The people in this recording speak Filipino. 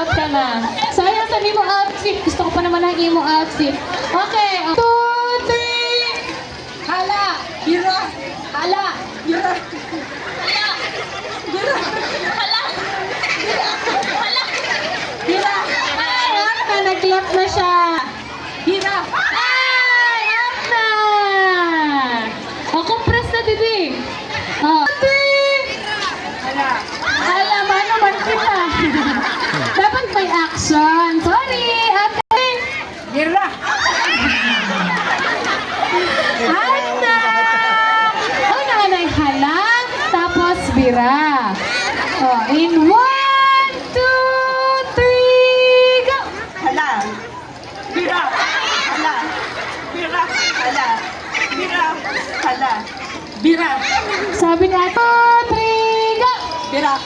out ka na. Sayang sa imo outfit. Gusto ko pa naman ang imo outfit. Okay. 2, 3. Hala. Bira. Hala. Bira. Hala. Bira. Hala. Hala. Bira. Ay, out na. Nag-clap na siya. Bira. Ay, out na. O, compress na, Didi. O. 3. Hala. Hala, mano man kita. Dapat may action. Sorry, ate. Bira. Hala. O, nanay, hala. Tapos, bira. O, in 1, 2, 3, go. Hala. Bira. Hala. Bira. Hala. Bira. Hala. Bira. Sabi niya, 2, 3, go. Bira. Ah,